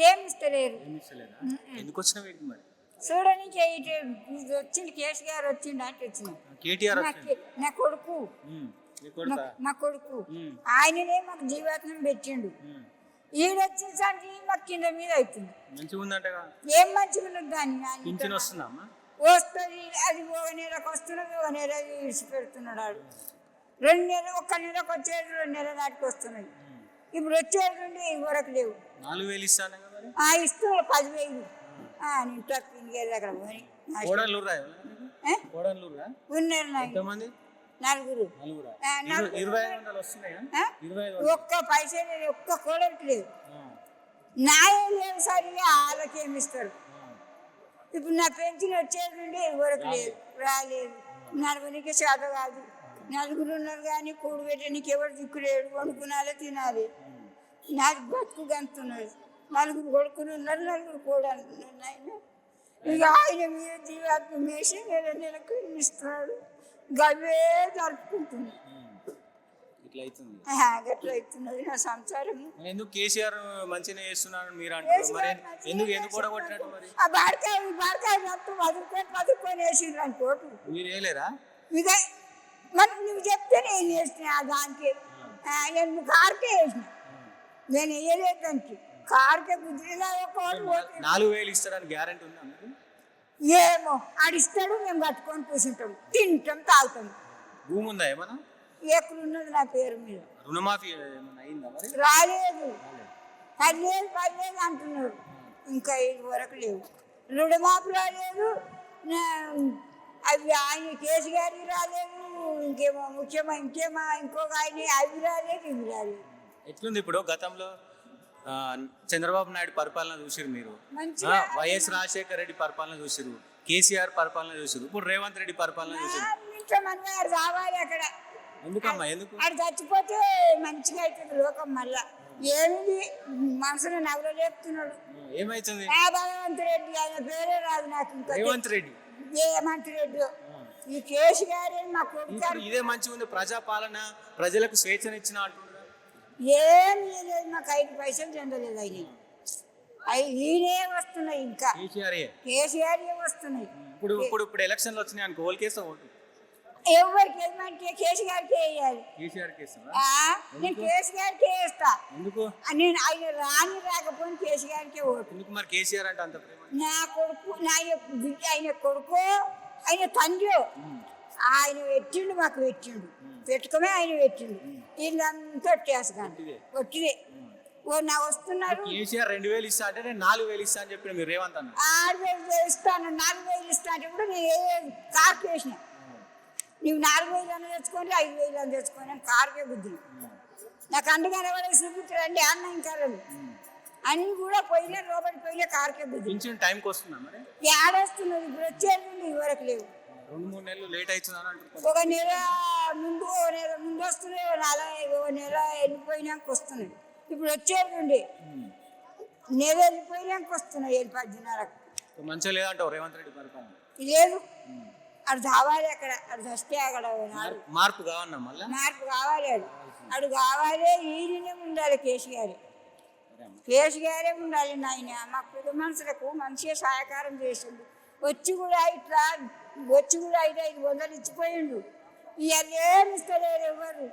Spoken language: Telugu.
ఏమి ఇస్తలేరు. ఎందుకు వచ్చినావు ఏంటి మరి? చూడడానికి వచ్చింది కేసీఆర్ వచ్చిండు అంటే వచ్చింది. కేటీఆర్ నా కొడుకు మా కొడుకు ఆయననే మాకు జీవాత్మం పెట్టిండు. ఈడొచ్చిన సంగతి మాకు కింద మీద అవుతుంది. మంచిగా ఉందంటగా. ఏం మంచిగా ఉన్నది దాన్ని వస్తుందమ్మా వస్తుంది. అది ఒక నెలకు వస్తున్నది, ఒక నెల విడిచిపెడుతున్నాడు. ఆడు 2 నెలలు, 1 నెలకు వచ్చేది 2 నెలల నాటికి వస్తున్నాయి. ఇప్పుడు వచ్చేది నుండి వరకు లేవు. 4,000 ఇస్తాను ఇస్తున్నాడు 10,000. నేను ట్రక్కింగ్ వెళ్ళి అక్కడ పోయి ఉన్నారు 4. ఒక్క పైసా లేదు, ఒక్క కోడలికి లేదు. న్యాయం లేదు సరిగా. వాళ్ళకేమి ఇస్తారు? ఇప్పుడు నా పెన్షన్ వచ్చేది నుండి వరకు లేదు, రాలేదు. నడవనికి చేత కాదు. 4 ఉన్నారు కానీ కూడు పెట్టడానికి ఎవరు దిక్కులేడు. వండుకునాలే తినాలి. నాకు బతుకు గంతున్నది. 4 కొడుకులు ఉన్నారు, 4 కూడా అంటున్నారు. ఇక ఆయన మీద జీవాత్మ వేసి నెలకు ఇస్తున్నాడు. గవే జరుపుకుంటుంది. గట్ల అవుతున్నది నా సంసారం. ఎందుకు కేసీఆర్ మంచిగా చేస్తున్నాడు మీరు అంటారు? బాడకాయ మొత్తం వదులుకొని వేసిండ్రు అని కోట్లు. మీరు వేయలేరా? ఇక మరి నువ్వు చెప్తే నేను వేసిన దానికి. నేను కార్కే వేసిన, నేను వేయలేదు దానికి. కార్కే గుద్దినా 4,000 ఇస్తాడని గ్యారంటీ ఉందా? ఏమో ఆడిస్తాడు, మేము కట్టుకొని కూర్చుంటాం, తింటాం, తాగుతాం. భూమి ఉందా ఏమన్నా? ఎక్కడ ఉన్నది నా పేరు మీద. రుణమాఫీ రాలేదు. 10,000 అంటున్నారు. ఇంకా 5 వరకు లేవు. రుణమాఫీ రాలేదు. అవి ఆయన కేసీఆర్కి రాలేదు. ఇంకేమో ఇంకొక ఆయన అవి రాలేదు, ఇవి రాలేదు. ఎట్లుంది ఇప్పుడు? గతంలో చంద్రబాబు నాయుడు పరిపాలన చూసిరు మీరు, వైఎస్ రాజశేఖర రెడ్డి పరిపాలన చూసిరు, కేసీఆర్ పరిపాలన చూసిరు, ఇప్పుడు రేవంత్ రెడ్డి పరిపాలన చూసిరు. రావాలి అక్కడ. ఎందుకమ్మా? ఎందుకు? అది చచ్చిపోతే మంచిగా అవుతుంది లోకం. మళ్ళా ఏమిది మనసులో నవ్వులో లేపుతున్నాడు. ఏమైతుంది? భగవంత్ రెడ్డి, ఆయన పేరే రాదు నాకు. ఇంకా రేవంత్ రెడ్డి ఏమంత్ రెడ్డి, ఈ కేసీఆర్ మా కొడుకు ఇదే మంచిగా ఉంది. ప్రజాపాలన, ప్రజలకు స్వేచ్ఛను ఇచ్చిన అంటున్నారు. ఏం లేదు, మాకు 5 పైసలు చెందలేదు. ఈయనే వస్తున్నాయి, ఇంకా కేసీఆర్ వస్తున్నాయి. ఇప్పుడు ఎలక్షన్లు వచ్చినాయి అనుకో, ఓల్కేస్తా ఓటు ఎవరికి ఏమంటే కేసీఆర్కే వేయాలి. నేను కేసీఆర్కే వేస్తా. నేను ఆయన రాకపోయిన కేసీఆర్కే ఓటు. మరి కేసీఆర్ అంటే అంత ప్రేమ? నా కొడుకు, ఆయన కొడుకు, ఆయన తండ్రి. ఆయన పెట్టిండు, మాకు పెట్టిండు. పెట్టుకునే ఆయన పెట్టిండు. వీళ్ళంతా ఒట్టిదే. నా వస్తున్నారు. కేసీఆర్ 2,000 ఇస్తా అంటే నేను 4,000 ఇస్తా అని చెప్పిన మీరు రేవంత్ అన్న. 6,000 ఇస్తాను, 4,000 ఇస్తా అంటే కూడా నేను కార్కి వేసిన. నువ్వు 4,000 అని తెచ్చుకొని 5,000 అని తెచ్చుకొని కార్కే బుద్ధి. నాకు అందుకని ఎవరైనా చూపించరండి అన్న ఇంకా అన్ని కూడా పోయినా లోపలికి పోయినా కార్కే బుద్ధి. టైంకి వస్తున్నా మరి ఏడొస్తున్నది. ఇప్పుడు వచ్చేది ఇవరకు లేవు. 2-3 నెలలు లేట్ అవుతుందని. ఒక నెల ముందు వస్తున్నాయి, ఒక నెల వెళ్ళిపోయినాక వస్తున్నాయి. ఇప్పుడు వచ్చేది నుండి నెల వెళ్ళిపోయినాక వస్తున్నాయి. 10:30 మంచిగా లేదంటావు రేవంత్ రెడ్డి పరిపాలన? లేదు, అది కావాలి. అక్కడ అది వస్తే అక్కడ మార్పు కావన్నా, మళ్ళీ మార్పు కావాలి. అది కావాలి. ఈయననే ఉండాలి, కేసీఆరే ఉండాలి. నాయన మా పెద్ద మనుషులకు మంచిగా సహకారం చేసిండు. వచ్చి కూడా 500 ఇచ్చిపోయిండు. ఇవాళ ఏమి ఇస్తలేరు ఎవరు.